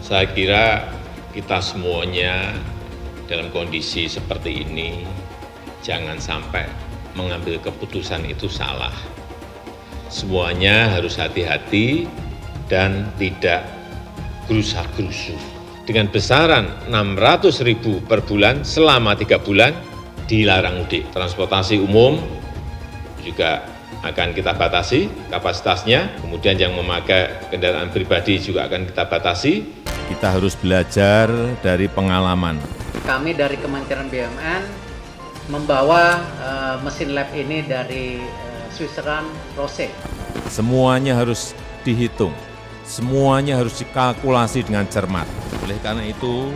Saya kira kita semuanya dalam kondisi seperti ini jangan sampai mengambil keputusan itu salah. Semuanya harus hati-hati dan tidak gerusa-gerusu. Dengan besaran 600.000 per bulan selama 3 bulan dilarang mudik. Transportasi umum juga akan kita batasi kapasitasnya, kemudian yang memakai kendaraan pribadi juga akan kita batasi. Kita harus belajar dari pengalaman. Kami dari Kementerian BUMN membawa mesin lab ini dari Switzerland Rose. Semuanya harus dihitung, semuanya harus dikalkulasi dengan cermat. Oleh karena itu,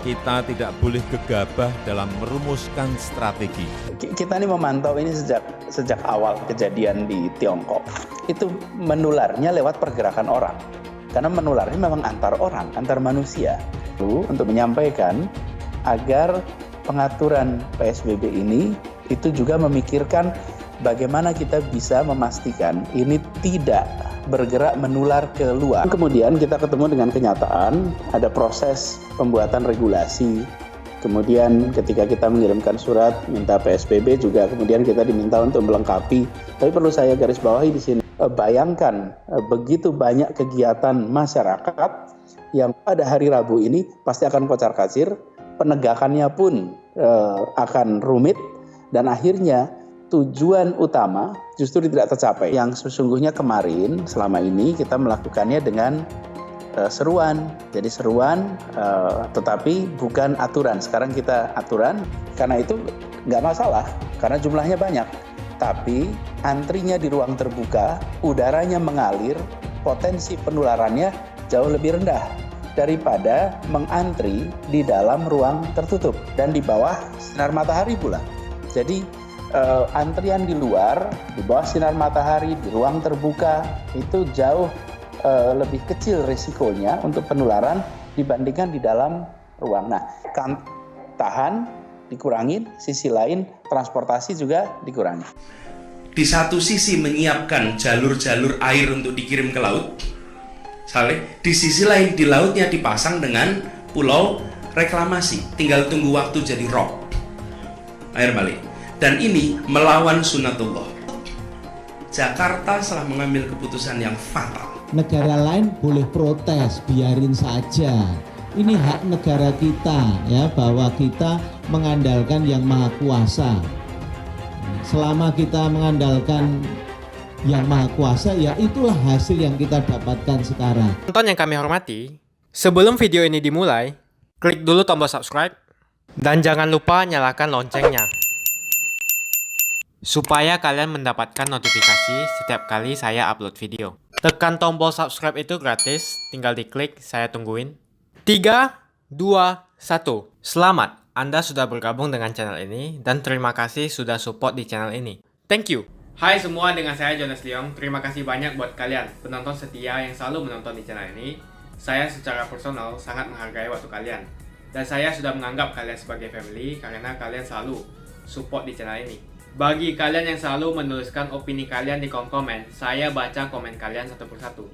kita tidak boleh gegabah dalam merumuskan strategi. Kita ini memantau ini sejak awal kejadian di Tiongkok. Itu menularnya lewat pergerakan orang. Karena menularnya memang antar orang, antar manusia. Untuk menyampaikan agar pengaturan PSBB ini itu juga memikirkan bagaimana kita bisa memastikan ini tidak bergerak menular ke luar. Kemudian kita ketemu dengan kenyataan, ada proses pembuatan regulasi. Kemudian ketika kita mengirimkan surat minta PSBB juga kemudian kita diminta untuk melengkapi. Tapi perlu saya garis bawahi di sini. Bayangkan begitu banyak kegiatan masyarakat yang pada hari Rabu ini pasti akan kocar-kacir, penegakannya pun akan rumit dan akhirnya tujuan utama justru tidak tercapai. Yang sesungguhnya kemarin selama ini kita melakukannya dengan seruan. Jadi seruan tetapi bukan aturan. Sekarang kita aturan, karena itu nggak masalah karena jumlahnya banyak. Tapi antrinya di ruang terbuka, udaranya mengalir, potensi penularannya jauh lebih rendah daripada mengantri di dalam ruang tertutup dan di bawah sinar matahari pula. Jadi antrian di luar, di bawah sinar matahari, di ruang terbuka itu jauh lebih kecil risikonya untuk penularan dibandingkan di dalam ruang. Nah, tahan, dikurangin, sisi lain transportasi juga dikurangi. Di satu sisi menyiapkan jalur-jalur air untuk dikirim ke laut, di sisi lain di lautnya dipasang dengan pulau reklamasi, tinggal tunggu waktu jadi rock, air balik. Dan ini melawan sunnatullah. Jakarta telah mengambil keputusan yang fatal. Negara lain boleh protes, biarin saja. Ini hak negara kita, ya, bahwa kita mengandalkan yang maha kuasa. Selama kita mengandalkan yang maha kuasa, ya itulah hasil yang kita dapatkan sekarang. Tonton yang kami hormati, sebelum video ini dimulai, klik dulu tombol subscribe dan jangan lupa nyalakan loncengnya supaya kalian mendapatkan notifikasi setiap kali saya upload video. Tekan tombol subscribe itu gratis, tinggal diklik, saya tungguin. 3, 2, 1. Selamat, Anda sudah bergabung dengan channel ini dan terima kasih sudah support di channel ini. Thank you. Hai semua, dengan saya Jonas Leong. Terima kasih banyak buat kalian penonton setia yang selalu menonton di channel ini. Saya secara personal sangat menghargai waktu kalian dan saya sudah menganggap kalian sebagai family karena kalian selalu support di channel ini. Bagi kalian yang selalu menuliskan opini kalian di kolom komen, saya baca komen kalian satu persatu.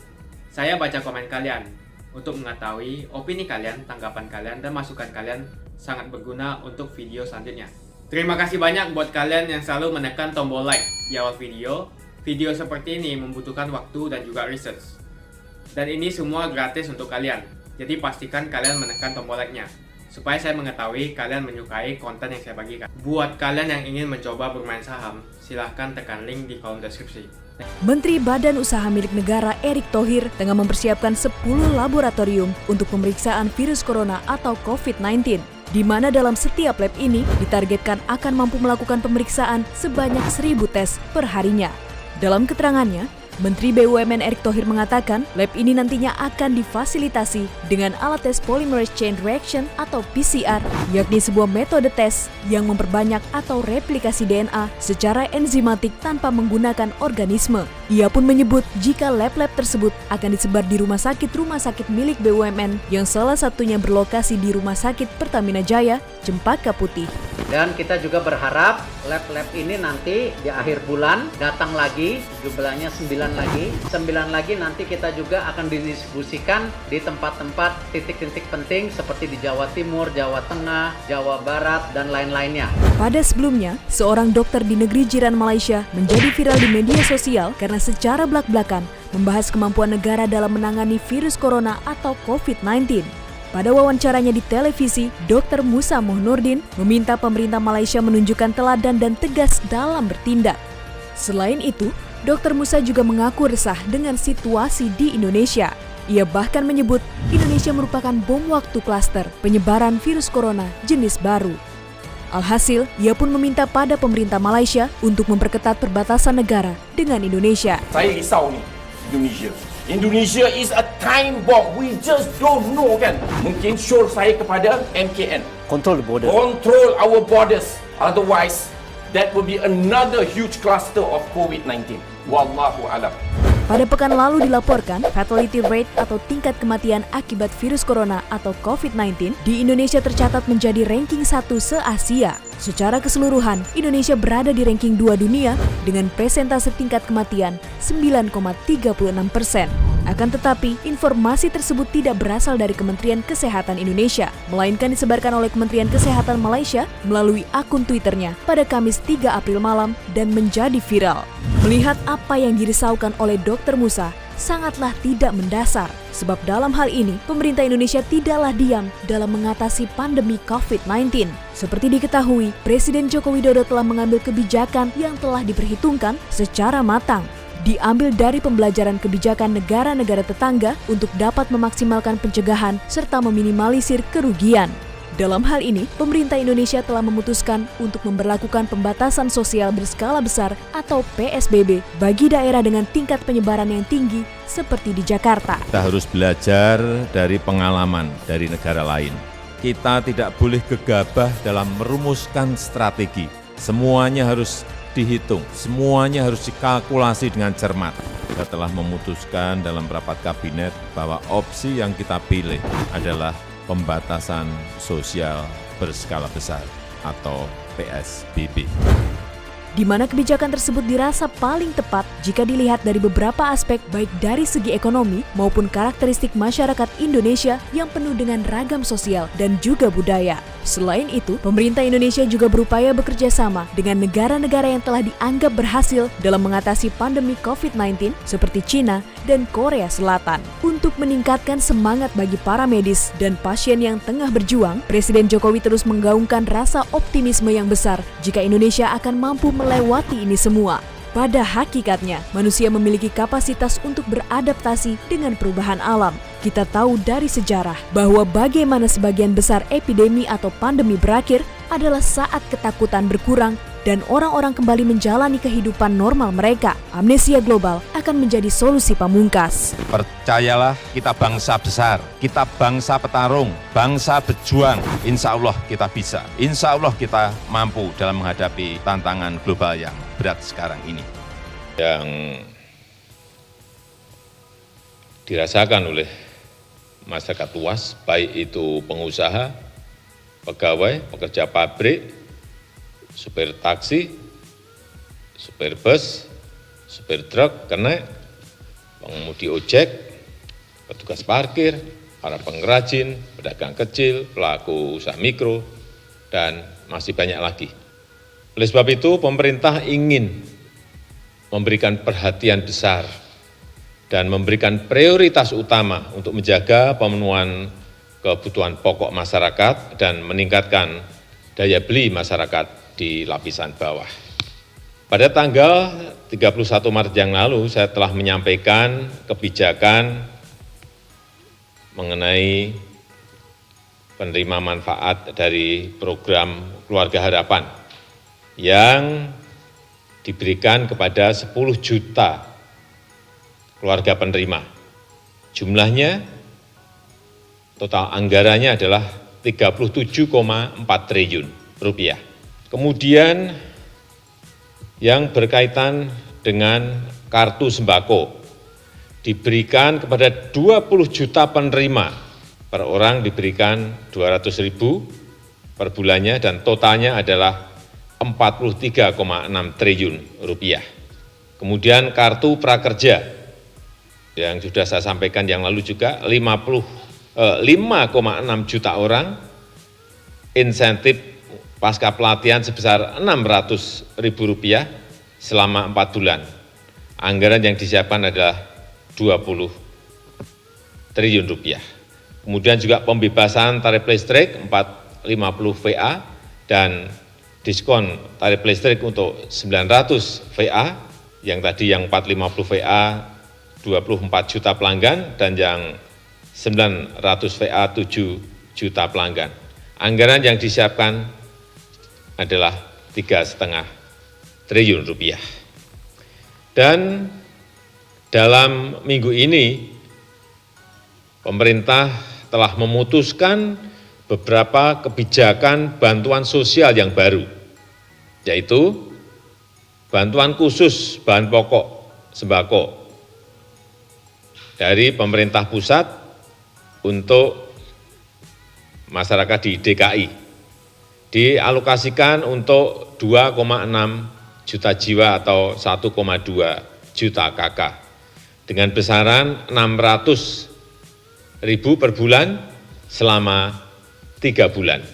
Saya baca komen kalian untuk mengetahui opini kalian, tanggapan kalian, dan masukan kalian sangat berguna untuk video selanjutnya. Terima kasih banyak buat kalian yang selalu menekan tombol like di awal video. Video seperti ini membutuhkan waktu dan juga research. Dan ini semua gratis untuk kalian. Jadi pastikan kalian menekan tombol like-nya supaya saya mengetahui kalian menyukai konten yang saya bagikan. Buat kalian yang ingin mencoba bermain saham, silahkan tekan link di kolom deskripsi. Menteri Badan Usaha Milik Negara Erick Thohir tengah mempersiapkan 10 laboratorium untuk pemeriksaan virus corona atau COVID-19, di mana dalam setiap lab ini ditargetkan akan mampu melakukan pemeriksaan sebanyak 1.000 tes per harinya. Dalam keterangannya, Menteri BUMN Erick Thohir mengatakan lab ini nantinya akan difasilitasi dengan alat tes polymerase chain reaction atau PCR, yakni sebuah metode tes yang memperbanyak atau replikasi DNA secara enzimatik tanpa menggunakan organisme. Ia pun menyebut jika lab-lab tersebut akan disebar di rumah sakit milik BUMN yang salah satunya berlokasi di Rumah Sakit Pertamina Jaya, Cempaka Putih. Dan kita juga berharap lab-lab ini nanti di akhir bulan datang lagi, jumlahnya 9 lagi. 9 lagi nanti kita juga akan didistribusikan di tempat-tempat titik-titik penting seperti di Jawa Timur, Jawa Tengah, Jawa Barat, dan lain-lainnya. Pada sebelumnya, seorang dokter di negeri jiran Malaysia menjadi viral di media sosial karena secara belak-belakan membahas kemampuan negara dalam menangani virus corona atau COVID-19. Pada wawancaranya di televisi, Dr. Musa Mohnurdin meminta pemerintah Malaysia menunjukkan teladan dan tegas dalam bertindak. Selain itu, Dr. Musa juga mengaku resah dengan situasi di Indonesia. Ia bahkan menyebut Indonesia merupakan bom waktu klaster penyebaran virus corona jenis baru. Alhasil, ia pun meminta pada pemerintah Malaysia untuk memperketat perbatasan negara dengan Indonesia. Saya risau ni, Indonesia. Indonesia is a time bomb. We just don't know kan. Mungkin syur saya kepada MKN. Control the border. Control our borders. Otherwise, that will be another huge cluster of COVID-19. Wallahu alam. Pada pekan lalu dilaporkan, fatality rate atau tingkat kematian akibat virus corona atau COVID-19 di Indonesia tercatat menjadi ranking 1 se-Asia. Secara keseluruhan, Indonesia berada di ranking 2 dunia dengan persentase tingkat kematian 9,36%. Akan tetapi, informasi tersebut tidak berasal dari Kementerian Kesehatan Indonesia, melainkan disebarkan oleh Kementerian Kesehatan Malaysia melalui akun Twitternya pada Kamis 3 April malam dan menjadi viral. Melihat apa yang dirisaukan oleh Dr. Musa, sangatlah tidak mendasar. Sebab dalam hal ini, pemerintah Indonesia tidaklah diam dalam mengatasi pandemi COVID-19. Seperti diketahui, Presiden Joko Widodo telah mengambil kebijakan yang telah diperhitungkan secara matang. Diambil dari pembelajaran kebijakan negara-negara tetangga untuk dapat memaksimalkan pencegahan serta meminimalisir kerugian. Dalam hal ini, pemerintah Indonesia telah memutuskan untuk memberlakukan pembatasan sosial berskala besar atau PSBB bagi daerah dengan tingkat penyebaran yang tinggi seperti di Jakarta. Kita harus belajar dari pengalaman dari negara lain. Kita tidak boleh gegabah dalam merumuskan strategi. Semuanya harus dihitung, semuanya harus dikalkulasi dengan cermat. Kita telah memutuskan dalam rapat kabinet bahwa opsi yang kita pilih adalah pembatasan sosial berskala besar atau PSBB. Di mana kebijakan tersebut dirasa paling tepat jika dilihat dari beberapa aspek baik dari segi ekonomi maupun karakteristik masyarakat Indonesia yang penuh dengan ragam sosial dan juga budaya. Selain itu, pemerintah Indonesia juga berupaya bekerja sama dengan negara-negara yang telah dianggap berhasil dalam mengatasi pandemi COVID-19 seperti China dan Korea Selatan. Untuk meningkatkan semangat bagi para medis dan pasien yang tengah berjuang, Presiden Jokowi terus menggaungkan rasa optimisme yang besar jika Indonesia akan mampu melewati ini semua. Pada hakikatnya, manusia memiliki kapasitas untuk beradaptasi dengan perubahan alam. Kita tahu dari sejarah bahwa bagaimana sebagian besar epidemi atau pandemi berakhir adalah saat ketakutan berkurang dan orang-orang kembali menjalani kehidupan normal mereka. Amnesia global akan menjadi solusi pamungkas. Percayalah, kita bangsa besar, kita bangsa petarung, bangsa berjuang. Insya Allah kita bisa. Insya Allah kita mampu dalam menghadapi tantangan global yang berat sekarang ini. Yang dirasakan oleh masyarakat luas, baik itu pengusaha, pegawai, pekerja pabrik, supir taksi, supir bus, supir truk, kernet, pengemudi ojek, petugas parkir, para pengrajin, pedagang kecil, pelaku usaha mikro, dan masih banyak lagi. Oleh sebab itu, pemerintah ingin memberikan perhatian besar dan memberikan prioritas utama untuk menjaga pemenuhan kebutuhan pokok masyarakat dan meningkatkan daya beli masyarakat di lapisan bawah. Pada tanggal 31 Maret yang lalu, saya telah menyampaikan kebijakan mengenai penerima manfaat dari program Keluarga Harapan yang diberikan kepada 10 juta keluarga penerima. Jumlahnya, total anggarannya adalah 37,4 triliun rupiah. Kemudian yang berkaitan dengan kartu sembako diberikan kepada 20 juta penerima, per orang diberikan 200.000, per bulannya dan totalnya adalah 43,6 triliun rupiah. Kemudian kartu prakerja yang sudah saya sampaikan yang lalu juga 5,6 juta orang, insentif pasca pelatihan sebesar Rp600.000 selama 4 bulan. Anggaran yang disiapkan adalah 20 triliun rupiah. Kemudian juga pembebasan tarif listrik 450 VA dan diskon tarif listrik untuk 900 VA, yang tadi yang 450 VA 24 juta pelanggan dan yang 900 VA 7 juta pelanggan. Anggaran yang disiapkan adalah 3,5 triliun rupiah. Dan dalam minggu ini pemerintah telah memutuskan beberapa kebijakan bantuan sosial yang baru, yaitu bantuan khusus bahan pokok sembako dari pemerintah pusat untuk masyarakat di DKI, dialokasikan untuk 2,6 juta jiwa atau 1,2 juta KK dengan besaran 600.000 per bulan selama 3 bulan.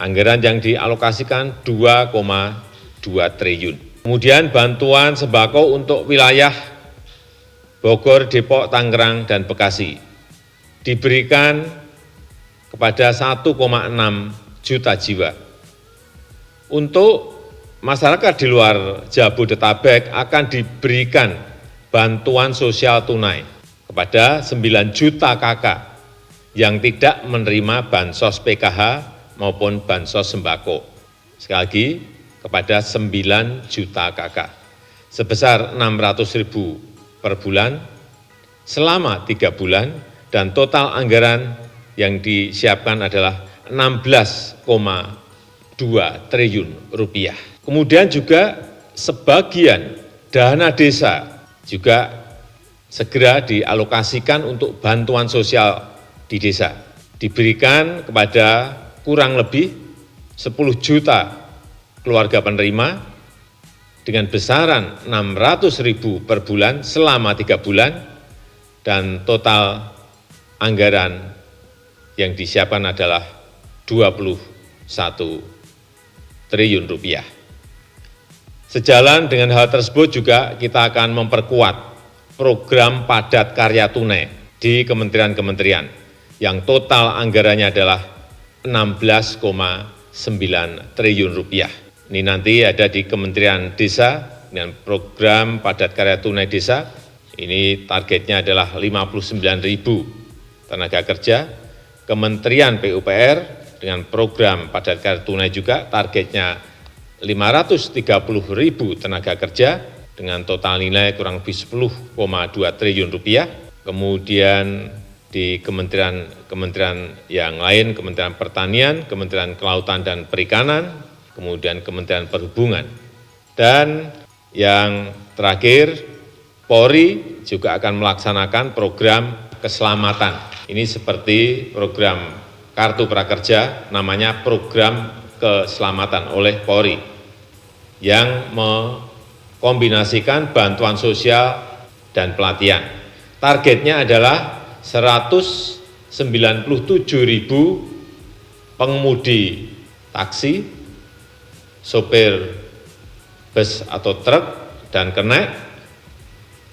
Anggaran yang dialokasikan 2,2 triliun. Kemudian bantuan sembako untuk wilayah Bogor, Depok, Tangerang, dan Bekasi diberikan kepada 1,6 juta jiwa. Untuk masyarakat di luar Jabodetabek akan diberikan bantuan sosial tunai kepada 9 juta KK yang tidak menerima bansos PKH maupun bansos sembako. Sekali lagi, kepada 9 juta KK sebesar 600.000 per bulan selama 3 bulan dan total anggaran yang disiapkan adalah 16,2 triliun rupiah. Kemudian juga sebagian dana desa juga segera dialokasikan untuk bantuan sosial di desa. Diberikan kepada kurang lebih 10 juta keluarga penerima dengan besaran 600.000 per bulan selama 3 bulan dan total anggaran yang disiapkan adalah 21 triliun rupiah. Sejalan dengan hal tersebut juga kita akan memperkuat program padat karya tunai di kementerian-kementerian yang total anggarannya adalah 16,9 triliun rupiah. Ini nanti ada di Kementerian Desa dengan program padat karya tunai desa. Ini targetnya adalah 59.000 tenaga kerja. Kementerian PUPR dengan program padat karya tunai juga targetnya 530.000 tenaga kerja dengan total nilai kurang lebih 10,2 triliun rupiah. Kemudian di kementerian yang lain, Kementerian Pertanian, Kementerian Kelautan dan Perikanan, kemudian Kementerian Perhubungan. Dan yang terakhir, Polri juga akan melaksanakan program keselamatan. Ini seperti program Kartu Prakerja, namanya program keselamatan oleh Polri, yang mengkombinasikan bantuan sosial dan pelatihan. Targetnya adalah 197.000 pengemudi taksi, sopir bus atau truk, dan kernet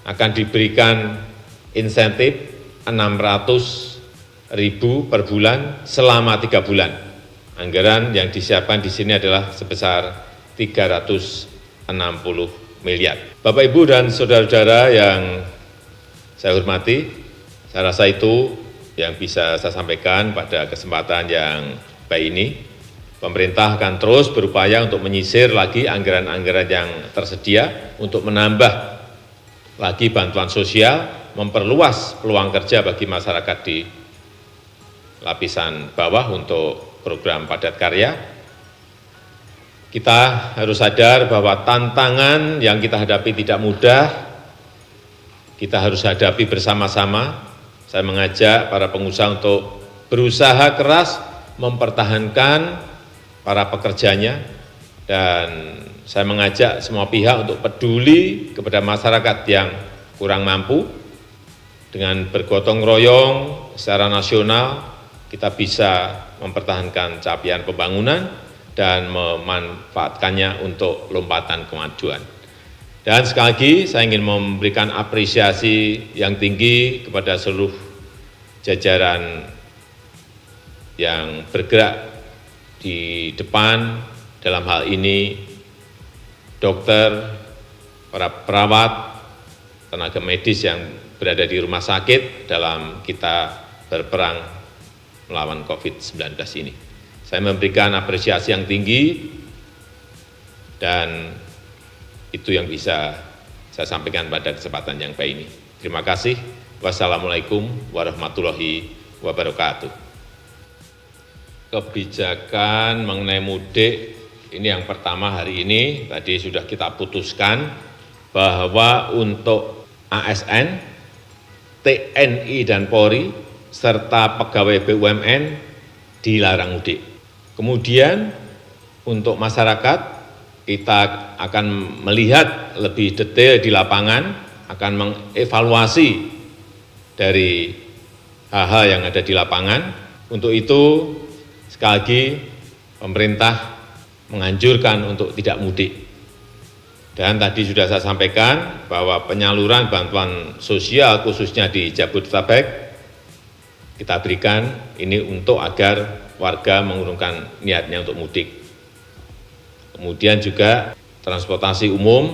akan diberikan insentif 600.000 per bulan selama 3 bulan. Anggaran yang disiapkan di sini adalah sebesar 360 miliar. Bapak, Ibu, dan saudara-saudara yang saya hormati, saya rasa itu yang bisa saya sampaikan pada kesempatan yang baik ini. Pemerintah akan terus berupaya untuk menyisir lagi anggaran-anggaran yang tersedia untuk menambah lagi bantuan sosial, memperluas peluang kerja bagi masyarakat di lapisan bawah untuk program padat karya. Kita harus sadar bahwa tantangan yang kita hadapi tidak mudah, kita harus hadapi bersama-sama. Saya mengajak para pengusaha untuk berusaha keras mempertahankan para pekerjanya, dan saya mengajak semua pihak untuk peduli kepada masyarakat yang kurang mampu. Dengan bergotong royong secara nasional, kita bisa mempertahankan capaian pembangunan dan memanfaatkannya untuk lompatan kemajuan. Dan sekali lagi saya ingin memberikan apresiasi yang tinggi kepada seluruh jajaran yang bergerak di depan dalam hal ini, dokter, para perawat, tenaga medis yang berada di rumah sakit dalam kita berperang melawan COVID-19 ini. Saya memberikan apresiasi yang tinggi, dan itu yang bisa saya sampaikan pada kesempatan yang baik ini. Terima kasih. Wassalamualaikum warahmatullahi wabarakatuh. Kebijakan mengenai mudik, ini yang pertama hari ini, tadi sudah kita putuskan bahwa untuk ASN, TNI dan Polri, serta pegawai BUMN dilarang mudik. Kemudian untuk masyarakat, kita akan melihat lebih detail di lapangan, akan mengevaluasi dari hal-hal yang ada di lapangan. Untuk itu, sekali lagi, pemerintah menganjurkan untuk tidak mudik. Dan tadi sudah saya sampaikan bahwa penyaluran bantuan sosial khususnya di Jabodetabek kita berikan ini untuk agar warga mengurungkan niatnya untuk mudik. Kemudian juga transportasi umum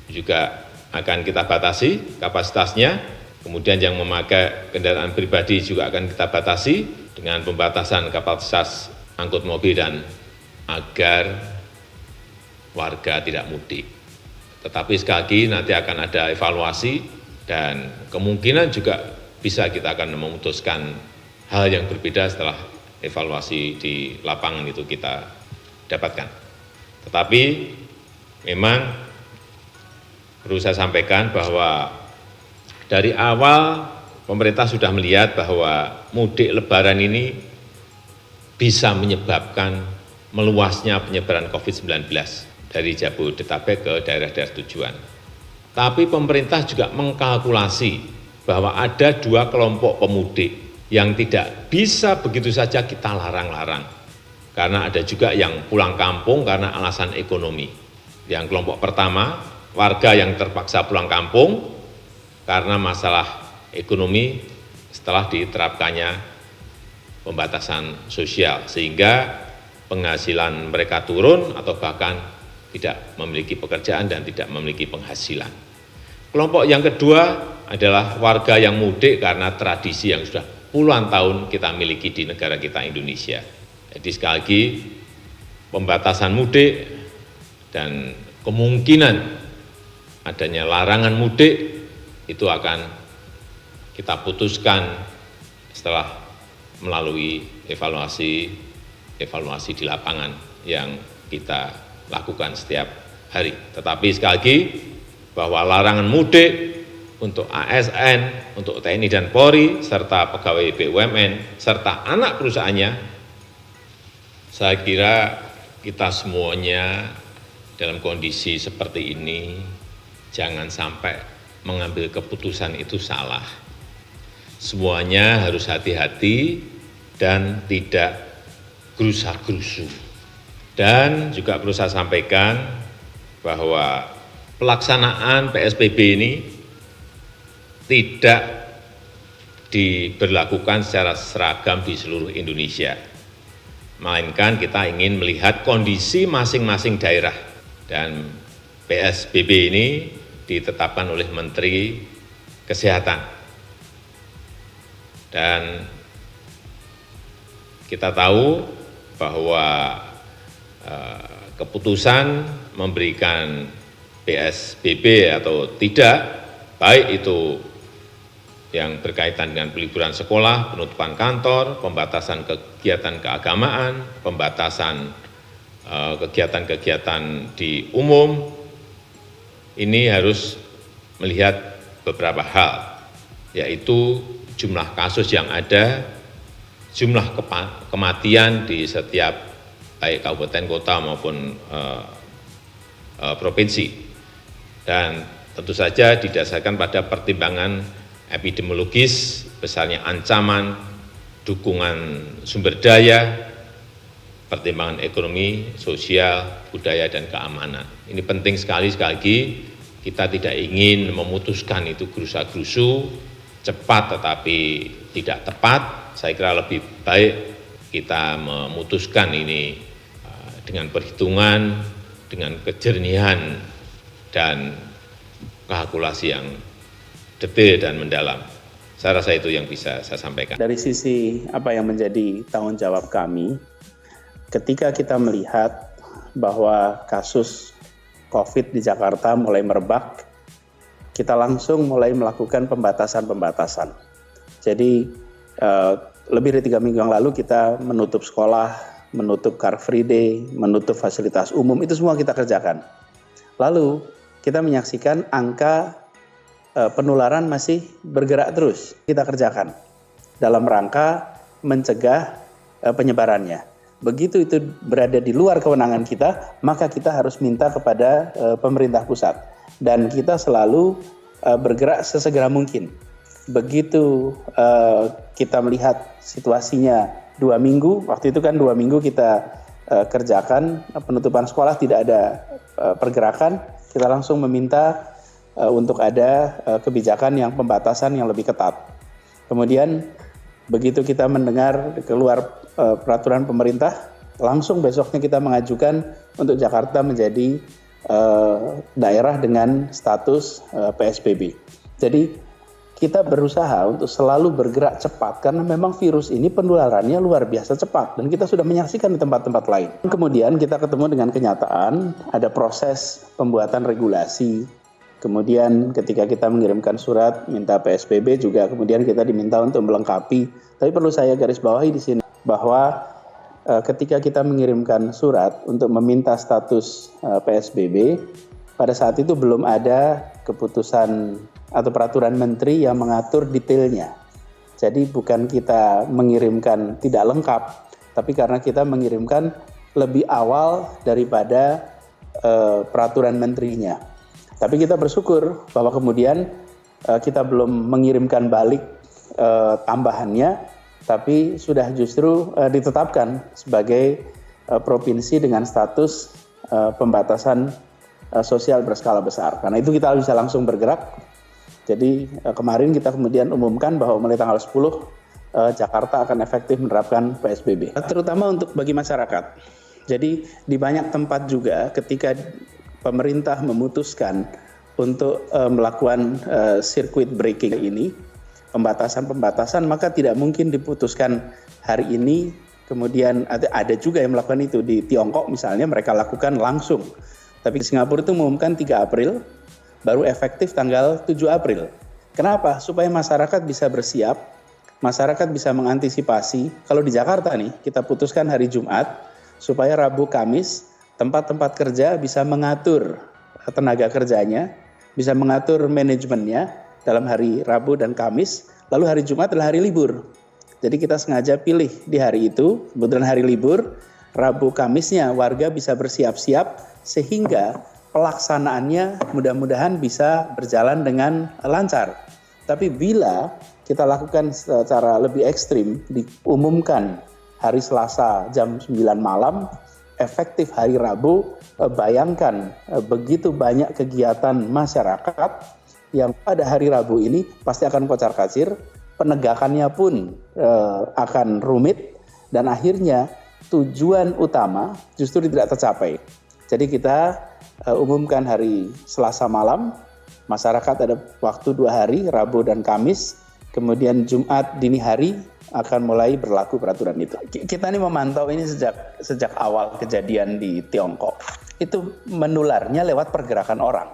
juga akan kita batasi kapasitasnya. Kemudian yang memakai kendaraan pribadi juga akan kita batasi dengan pembatasan kapasitas angkut mobil, dan agar warga tidak mudik. Tetapi sekali lagi nanti akan ada evaluasi, dan kemungkinan juga bisa kita akan memutuskan hal yang berbeda setelah evaluasi di lapangan itu kita dapatkan. Tetapi memang perlu saya sampaikan bahwa dari awal pemerintah sudah melihat bahwa mudik lebaran ini bisa menyebabkan meluasnya penyebaran COVID-19 dari Jabodetabek ke daerah-daerah tujuan. Tapi pemerintah juga mengkalkulasi bahwa ada dua kelompok pemudik yang tidak bisa begitu saja kita larang-larang. Karena ada juga yang pulang kampung karena alasan ekonomi. Yang kelompok pertama, warga yang terpaksa pulang kampung karena masalah ekonomi setelah diterapkannya pembatasan sosial, sehingga penghasilan mereka turun atau bahkan tidak memiliki pekerjaan dan tidak memiliki penghasilan. Kelompok yang kedua adalah warga yang mudik karena tradisi yang sudah puluhan tahun kita miliki di negara kita Indonesia. Jadi sekali lagi, pembatasan mudik dan kemungkinan adanya larangan mudik itu akan kita putuskan setelah melalui evaluasi di lapangan yang kita lakukan setiap hari. Tetapi sekali lagi, bahwa larangan mudik untuk ASN, untuk TNI dan Polri, serta pegawai BUMN, serta anak perusahaannya, saya kira kita semuanya dalam kondisi seperti ini, jangan sampai mengambil keputusan itu salah. Semuanya harus hati-hati dan tidak gerusa-gerusu. Dan juga perlu saya sampaikan bahwa pelaksanaan PSBB ini tidak diberlakukan secara seragam di seluruh Indonesia. Melainkan kita ingin melihat kondisi masing-masing daerah. Dan PSBB ini ditetapkan oleh Menteri Kesehatan. Dan kita tahu bahwa keputusan memberikan PSBB atau tidak, baik itu yang berkaitan dengan peliburan sekolah, penutupan kantor, pembatasan kegiatan keagamaan, pembatasan kegiatan-kegiatan di umum, ini harus melihat beberapa hal, yaitu jumlah kasus yang ada, jumlah kematian di setiap baik kabupaten, kota maupun provinsi. Dan tentu saja didasarkan pada pertimbangan epidemiologis, besarnya ancaman, dukungan sumber daya, pertimbangan ekonomi, sosial, budaya, dan keamanan. Ini penting sekali lagi, kita tidak ingin memutuskan itu gerusa-gerusu, cepat tetapi tidak tepat. Saya kira lebih baik kita memutuskan ini dengan perhitungan, dengan kejernihan, dan kalkulasi yang detail dan mendalam. Saya rasa itu yang bisa saya sampaikan. Dari sisi apa yang menjadi tanggung jawab kami, ketika kita melihat bahwa kasus COVID di Jakarta mulai merebak, kita langsung mulai melakukan pembatasan-pembatasan. Jadi lebih dari 3 minggu yang lalu kita menutup sekolah, menutup Car Free Day, menutup fasilitas umum, itu semua kita kerjakan. Lalu kita menyaksikan angka penularan masih bergerak terus, kita kerjakan dalam rangka mencegah penyebarannya. Begitu itu berada di luar kewenangan kita, maka kita harus minta kepada pemerintah pusat. Dan kita selalu bergerak sesegera mungkin. Begitu kita melihat situasinya 2 minggu, waktu itu kan 2 minggu kita kerjakan penutupan sekolah, tidak ada pergerakan, kita langsung meminta untuk ada kebijakan yang pembatasan yang lebih ketat. Kemudian begitu kita mendengar keluar peraturan pemerintah, langsung besoknya kita mengajukan untuk Jakarta menjadi daerah dengan status PSBB. Jadi kita berusaha untuk selalu bergerak cepat karena memang virus ini penularannya luar biasa cepat dan kita sudah menyaksikan di tempat-tempat lain. Kemudian kita ketemu dengan kenyataan, ada proses pembuatan regulasi. Kemudian ketika kita mengirimkan surat minta PSBB juga kemudian kita diminta untuk melengkapi. Tapi perlu saya garis bawahi di sini bahwa ketika kita mengirimkan surat untuk meminta status PSBB, pada saat itu belum ada keputusan atau peraturan menteri yang mengatur detailnya. Jadi bukan kita mengirimkan tidak lengkap, tapi karena kita mengirimkan lebih awal daripada peraturan menterinya. Tapi kita bersyukur bahwa kemudian kita belum mengirimkan balik tambahannya, tapi sudah justru ditetapkan sebagai provinsi dengan status pembatasan sosial berskala besar. Karena itu kita bisa langsung bergerak. Jadi kemarin kita kemudian umumkan bahwa mulai tanggal 10 Jakarta akan efektif menerapkan PSBB. Terutama untuk bagi masyarakat. Jadi di banyak tempat juga ketika pemerintah memutuskan untuk melakukan circuit breaking ini, pembatasan-pembatasan, maka tidak mungkin diputuskan hari ini, kemudian ada juga yang melakukan itu di Tiongkok misalnya, mereka lakukan langsung. Tapi Singapura itu mengumumkan 3 April, baru efektif tanggal 7 April. Kenapa? Supaya masyarakat bisa bersiap, masyarakat bisa mengantisipasi. Kalau di Jakarta nih, kita putuskan hari Jumat, supaya Rabu, Kamis, tempat-tempat kerja bisa mengatur tenaga kerjanya, bisa mengatur manajemennya dalam hari Rabu dan Kamis, lalu hari Jumat adalah hari libur. Jadi kita sengaja pilih di hari itu, kebetulan hari libur, Rabu Kamisnya warga bisa bersiap-siap sehingga pelaksanaannya mudah-mudahan bisa berjalan dengan lancar. Tapi bila kita lakukan secara lebih ekstrim, diumumkan hari Selasa jam 9 malam, efektif hari Rabu, bayangkan begitu banyak kegiatan masyarakat yang pada hari Rabu ini pasti akan kocar-kacir, penegakannya pun akan rumit, dan akhirnya tujuan utama justru tidak tercapai. Jadi kita umumkan hari Selasa malam, masyarakat ada waktu 2 hari, Rabu dan Kamis, kemudian Jumat dini hari akan mulai berlaku peraturan itu. Kita ini memantau ini sejak awal kejadian di Tiongkok. Itu menularnya lewat pergerakan orang.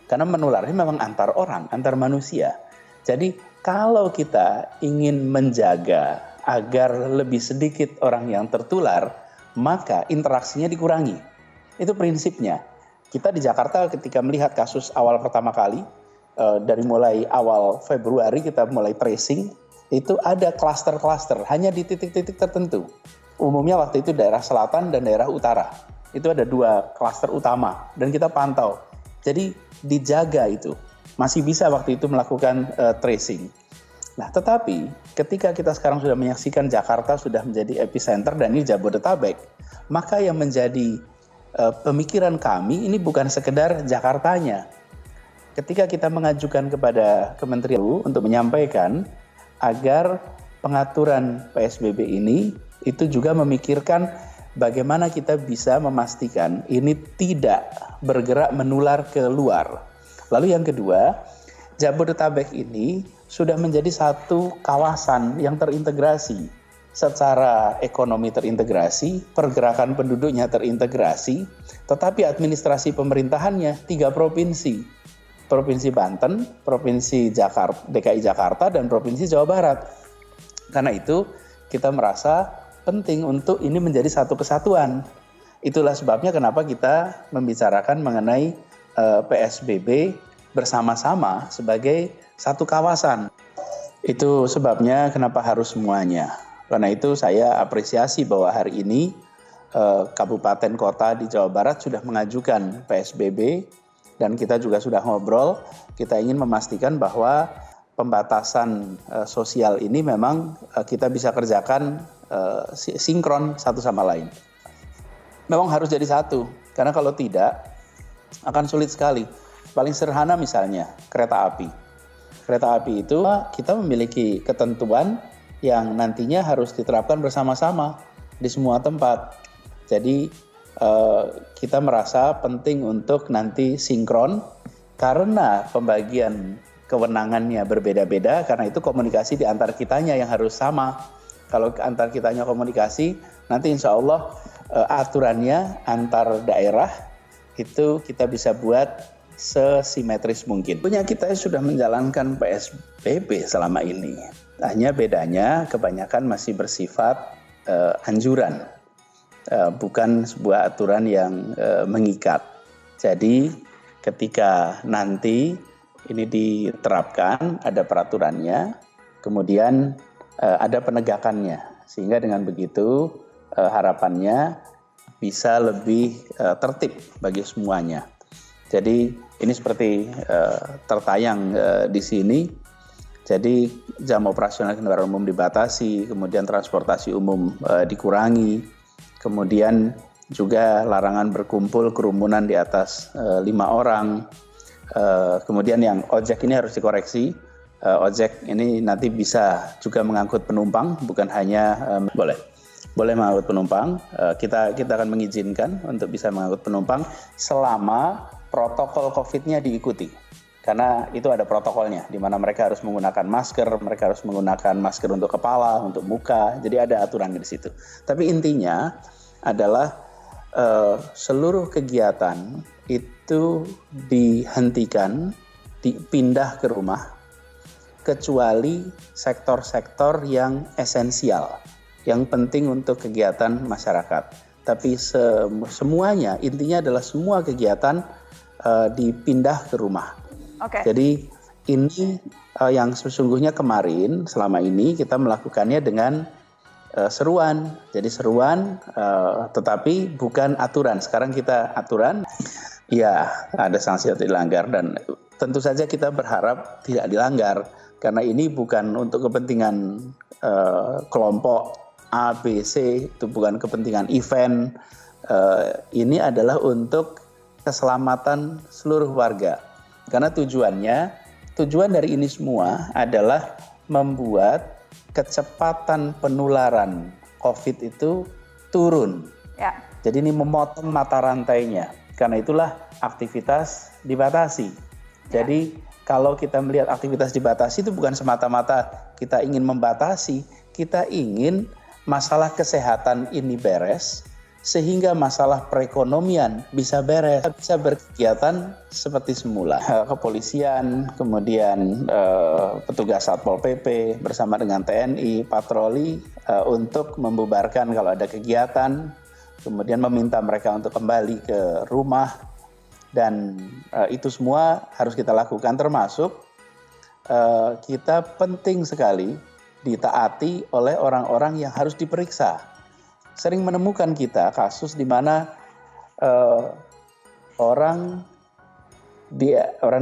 Karena menularnya memang antar orang, antar manusia. Jadi kalau kita ingin menjaga agar lebih sedikit orang yang tertular, maka interaksinya dikurangi. Itu prinsipnya. Kita di Jakarta ketika melihat kasus awal pertama kali, dari mulai awal Februari kita mulai tracing, itu ada klaster-klaster hanya di titik-titik tertentu. Umumnya waktu itu daerah selatan dan daerah utara. Itu ada 2 klaster utama dan kita pantau. Jadi dijaga itu. Masih bisa waktu itu melakukan tracing. Nah, tetapi ketika kita sekarang sudah menyaksikan Jakarta sudah menjadi epicenter dan ini Jabodetabek, maka yang menjadi pemikiran kami ini bukan sekedar Jakartanya. Ketika kita mengajukan kepada Kementerian untuk menyampaikan agar pengaturan PSBB ini itu juga memikirkan bagaimana kita bisa memastikan ini tidak bergerak menular ke luar. Lalu yang kedua, Jabodetabek ini sudah menjadi satu kawasan yang terintegrasi. Secara ekonomi terintegrasi, pergerakan penduduknya terintegrasi, tetapi administrasi pemerintahannya 3 provinsi. Provinsi Banten, Provinsi DKI Jakarta, dan Provinsi Jawa Barat. Karena itu kita merasa penting untuk ini menjadi satu kesatuan. Itulah sebabnya kenapa kita membicarakan mengenai PSBB bersama-sama sebagai satu kawasan. Itu sebabnya kenapa harus semuanya. Karena itu saya apresiasi bahwa hari ini kabupaten kota di Jawa Barat sudah mengajukan PSBB dan kita juga sudah ngobrol. Kita ingin memastikan bahwa pembatasan sosial ini memang kita bisa kerjakan sinkron satu sama lain. Memang harus jadi satu, karena kalau tidak akan sulit sekali. Paling sederhana misalnya kereta api. Kereta api itu kita memiliki ketentuan yang nantinya harus diterapkan bersama-sama di semua tempat. Jadi kita merasa penting untuk nanti sinkron karena pembagian kewenangannya berbeda-beda, karena itu komunikasi di antar kitanya yang harus sama. Kalau antar kitanya komunikasi, nanti insya Allah aturannya antar daerah itu kita bisa buat sesimetris mungkin. Punya kita sudah menjalankan PSBB selama ini. Hanya bedanya kebanyakan masih bersifat anjuran. Bukan sebuah aturan yang mengikat. Jadi ketika nanti ini diterapkan, ada peraturannya, kemudian ada penegakannya, sehingga dengan begitu harapannya bisa lebih tertib bagi semuanya. Jadi ini seperti tertayang di sini. Jadi jam operasional kendaraan umum dibatasi, kemudian transportasi umum dikurangi. Kemudian juga larangan berkumpul kerumunan di atas 5 orang. Kemudian yang ojek ini harus dikoreksi. Ojek ini nanti bisa juga mengangkut penumpang, bukan hanya boleh mengangkut penumpang. Kita akan mengizinkan untuk bisa mengangkut penumpang selama protokol COVID-nya diikuti. Karena itu ada protokolnya, di mana mereka harus menggunakan masker, mereka harus menggunakan masker untuk kepala, untuk muka. Jadi ada aturan di situ. Tapi intinya adalah seluruh kegiatan itu dihentikan, dipindah ke rumah, kecuali sektor-sektor yang esensial, yang penting untuk kegiatan masyarakat. Tapi semuanya, intinya adalah semua kegiatan dipindah ke rumah. Okay. Jadi ini yang sesungguhnya kemarin, selama ini kita melakukannya dengan seruan. Jadi seruan tetapi bukan aturan. Sekarang kita aturan, ya ada sanksi atau dilanggar, dan tentu saja kita berharap tidak dilanggar karena ini bukan untuk kepentingan kelompok A, B, C, itu bukan kepentingan event. Ini adalah untuk keselamatan seluruh warga. Karena tujuan dari ini semua adalah membuat kecepatan penularan COVID itu turun. Ya. Jadi ini memotong mata rantainya. Karena itulah aktivitas dibatasi. Jadi kalau kita melihat aktivitas dibatasi itu bukan semata-mata kita ingin membatasi, kita ingin masalah kesehatan ini beres, sehingga masalah perekonomian bisa beres, bisa berkegiatan seperti semula. Kepolisian, kemudian petugas Satpol PP bersama dengan TNI, patroli untuk membubarkan kalau ada kegiatan, kemudian meminta mereka untuk kembali ke rumah, dan itu semua harus kita lakukan, termasuk kita penting sekali ditaati oleh orang-orang yang harus diperiksa. Sering menemukan kita kasus di mana orang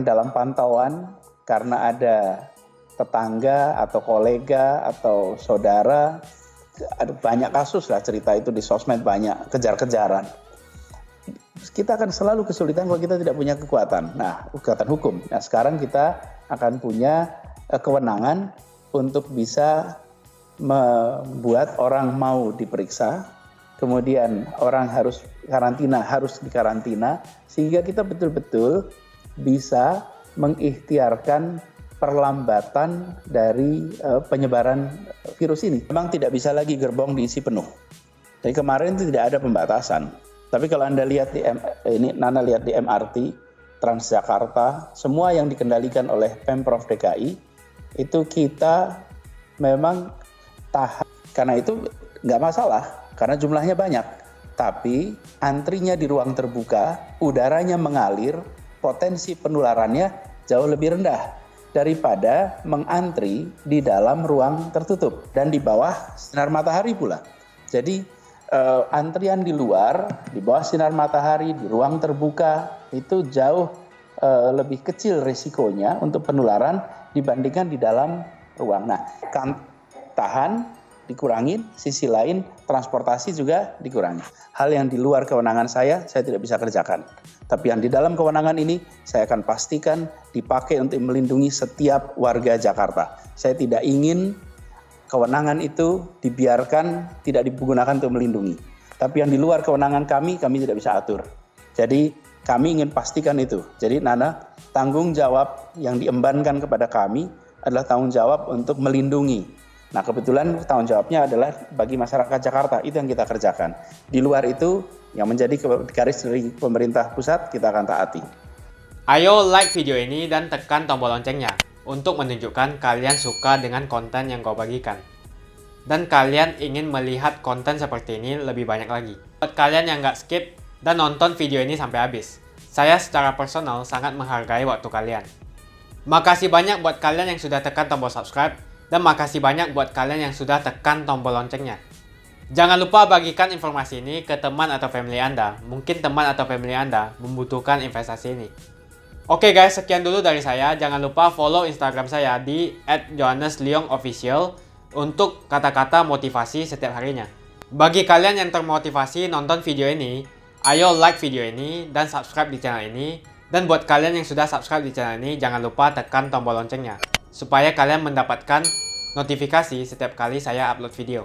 dalam pantauan karena ada tetangga atau kolega atau saudara, ada banyak kasus lah, cerita itu di sosmed banyak, kejar-kejaran. Kita akan selalu kesulitan kalau kita tidak punya kekuatan hukum. Nah, sekarang kita akan punya kewenangan untuk bisa membuat orang mau diperiksa, kemudian orang harus dikarantina, sehingga kita betul-betul bisa mengikhtiarkan perlambatan dari penyebaran virus ini. Memang tidak bisa lagi gerbong diisi penuh. Jadi kemarin itu tidak ada pembatasan. Tapi kalau Anda lihat Nana lihat di MRT, Transjakarta, semua yang dikendalikan oleh Pemprov DKI, itu kita memang tahan. Karena itu nggak masalah, karena jumlahnya banyak. Tapi antrinya di ruang terbuka, udaranya mengalir, potensi penularannya jauh lebih rendah daripada mengantri di dalam ruang tertutup dan di bawah sinar matahari pula. Jadi antrian di luar, di bawah sinar matahari, di ruang terbuka itu jauh lebih kecil risikonya untuk penularan dibandingkan di dalam ruang. Nah, tahan dikurangin, sisi lain transportasi juga dikurangi. Hal yang di luar kewenangan saya tidak bisa kerjakan. Tapi yang di dalam kewenangan ini, saya akan pastikan dipakai untuk melindungi setiap warga Jakarta. Saya tidak ingin kewenangan itu dibiarkan tidak digunakan untuk melindungi. Tapi yang di luar kewenangan kami tidak bisa atur. Jadi kami ingin pastikan itu. Jadi Nana, tanggung jawab yang diembankan kepada kami adalah tanggung jawab untuk melindungi. Nah, kebetulan tanggung jawabnya adalah bagi masyarakat Jakarta, itu yang kita kerjakan. Di luar itu, yang menjadi garis dari pemerintah pusat, kita akan taati. Ayo like video ini dan tekan tombol loncengnya untuk menunjukkan kalian suka dengan konten yang kau bagikan. Dan kalian ingin melihat konten seperti ini lebih banyak lagi. Buat kalian yang nggak skip dan nonton video ini sampai habis, saya secara personal sangat menghargai waktu kalian. Makasih banyak buat kalian yang sudah tekan tombol subscribe, dan makasih banyak buat kalian yang sudah tekan tombol loncengnya. Jangan lupa bagikan informasi ini ke teman atau family Anda. Mungkin teman atau family Anda membutuhkan investasi ini. Oke guys, sekian dulu dari saya. Jangan lupa follow Instagram saya di @johannesleongofficial untuk kata-kata motivasi setiap harinya. Bagi kalian yang termotivasi nonton video ini, ayo like video ini dan subscribe di channel ini. Dan buat kalian yang sudah subscribe di channel ini, jangan lupa tekan tombol loncengnya supaya kalian mendapatkan notifikasi setiap kali saya upload video.